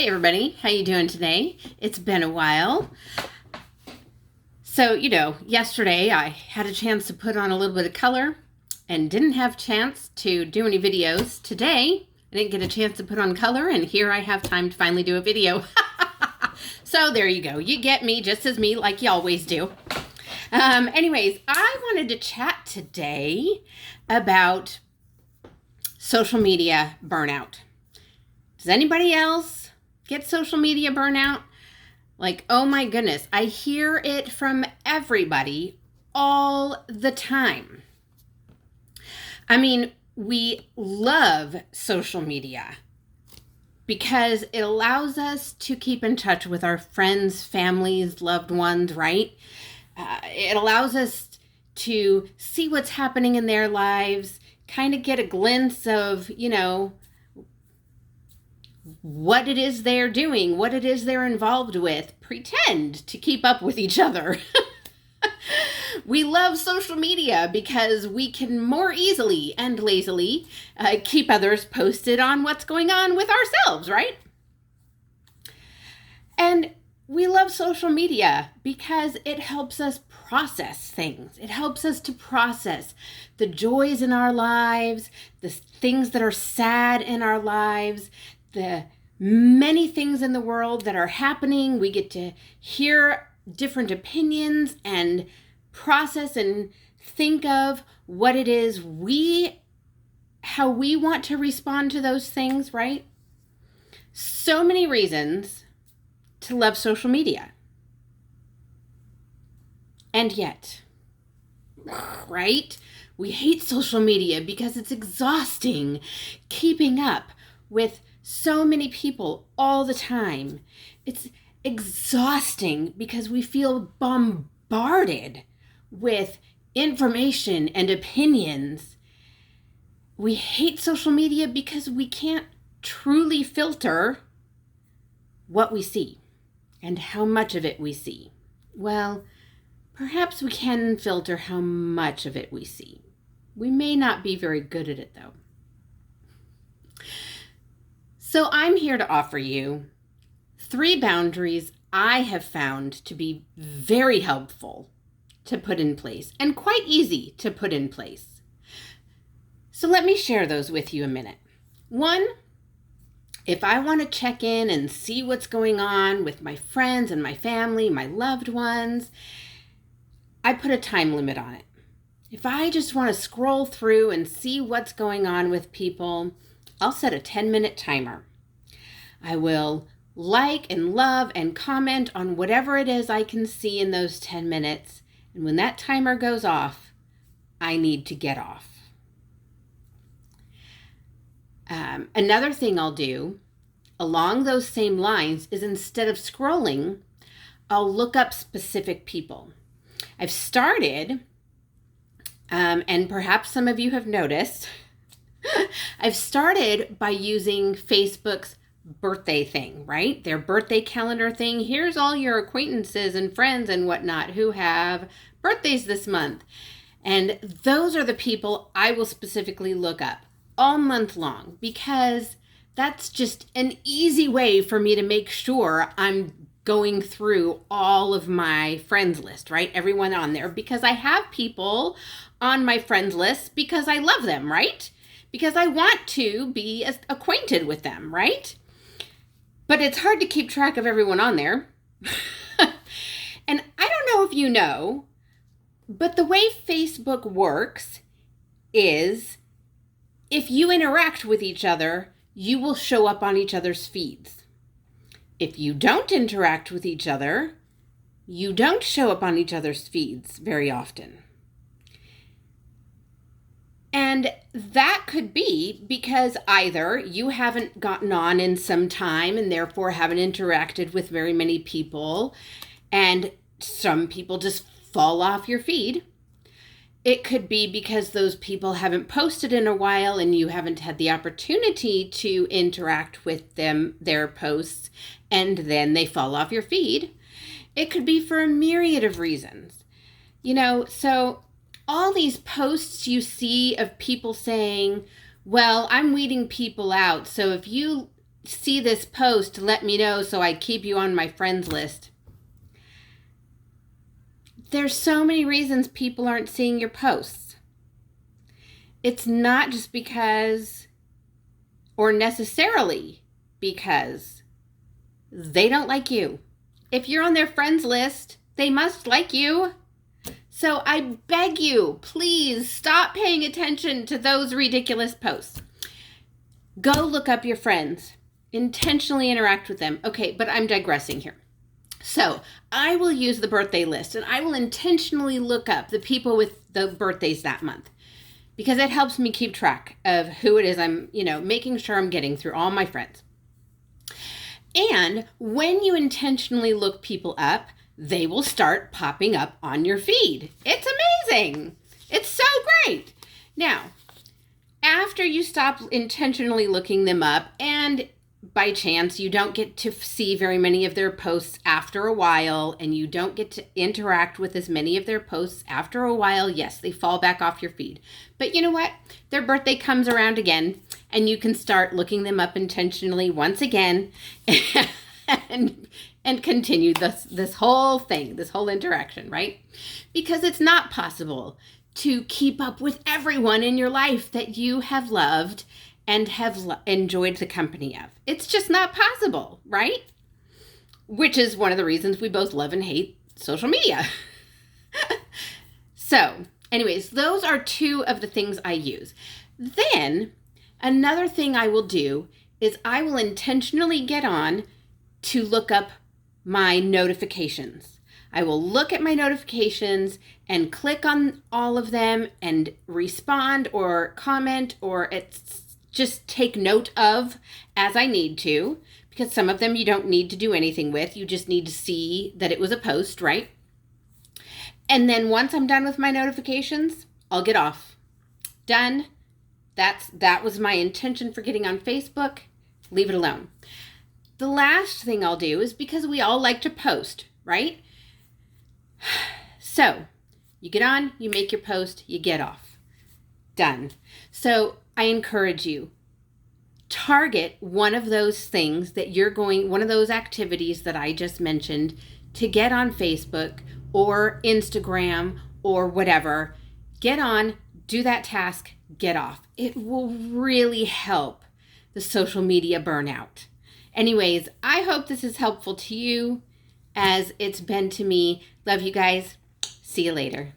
Hey everybody, how you doing today? It's been a while. So, yesterday I had a chance to put on a little bit of color and didn't have a chance to do any videos. Today, I didn't get a chance to put on color, and here I have time to finally do a video. So there you go. You get me just as me, like you always do. Anyways, I wanted to chat today about social media burnout. Does anybody else get social media burnout? Like, oh my goodness, I hear it from everybody all the time. I mean, we love social media because it allows us to keep in touch with our friends, families, loved ones, right? It allows us to see what's happening in their lives, kind of get a glimpse of, what it is they're doing, what it is they're involved with, pretend to keep up with each other. We love social media because we can more easily and lazily keep others posted on what's going on with ourselves, right? And we love social media because it helps us process things. It helps us to process the joys in our lives, the things that are sad in our lives, the many things in the world that are happening. We get to hear different opinions and process and think of what it is how we want to respond to those things, right? So many reasons to love social media. And yet, right? We hate social media because it's exhausting keeping up with so many people all the time. It's exhausting because we feel bombarded with information and opinions. We hate social media because we can't truly filter what we see and how much of it we see. Well, perhaps we can filter how much of it we see. We may not be very good at it, though. So I'm here to offer you 3 boundaries I have found to be very helpful to put in place and quite easy to put in place. So let me share those with you a minute. 1, if I want to check in and see what's going on with my friends and my family, my loved ones, I put a time limit on it. If I just want to scroll through and see what's going on with people, I'll set a 10-minute timer. I will like and love and comment on whatever it is I can see in those 10 minutes. And when that timer goes off, I need to get off. Another thing I'll do along those same lines is instead of scrolling, I'll look up specific people. I've started, and perhaps some of you have noticed, I've started by using Facebook's birthday thing, right? Their birthday calendar thing. Here's all your acquaintances and friends and whatnot who have birthdays this month. And those are the people I will specifically look up all month long because that's just an easy way for me to make sure I'm going through all of my friends list, right? Everyone on there, because I have people on my friends list because I love them, right? Because I want to be acquainted with them, right? But it's hard to keep track of everyone on there. And I don't know if you know, but the way Facebook works is if you interact with each other, you will show up on each other's feeds. If you don't interact with each other, you don't show up on each other's feeds very often. And that could be because either you haven't gotten on in some time and therefore haven't interacted with very many people, and some people just fall off your feed. It could be because those people haven't posted in a while and you haven't had the opportunity to interact with them, their posts, and then they fall off your feed. It could be for a myriad of reasons. So all these posts you see of people saying, well, I'm weeding people out. So if you see this post, let me know so I keep you on my friends list. There's so many reasons people aren't seeing your posts. It's not just because, or necessarily because, they don't like you. If you're on their friends list, they must like you. So I beg you, please stop paying attention to those ridiculous posts. Go look up your friends. Intentionally interact with them. Okay, but I'm digressing here. So I will use the birthday list, and I will intentionally look up the people with the birthdays that month, because it helps me keep track of who it is I'm, making sure I'm getting through all my friends. And when you intentionally look people up, they will start popping up on your feed. It's amazing. It's so great. Now, after you stop intentionally looking them up, and by chance you don't get to see very many of their posts after a while, and you don't get to interact with as many of their posts after a while, yes, they fall back off your feed. But you know what? Their birthday comes around again, and you can start looking them up intentionally once again and continue this whole thing, this whole interaction, right? Because it's not possible to keep up with everyone in your life that you have loved and have enjoyed the company of. It's just not possible, right? Which is one of the reasons we both love and hate social media. So, anyways, those are two of the things I use. Then, another thing I will do is I will intentionally get on to look up my notifications. I will look at my notifications and click on all of them and respond or comment, or just take note of as I need to, because some of them you don't need to do anything with. You just need to see that it was a post, right? And then once I'm done with my notifications, I'll get off. Done. That was my intention for getting on Facebook. Leave it alone. The last thing I'll do is, because we all like to post, right? So you get on, you make your post, you get off. Done. So I encourage you, target one of those things that one of those activities that I just mentioned, to get on Facebook or Instagram or whatever. Get on, do that task, get off. It will really help the social media burnout. Anyways, I hope this is helpful to you as it's been to me. Love you guys. See you later.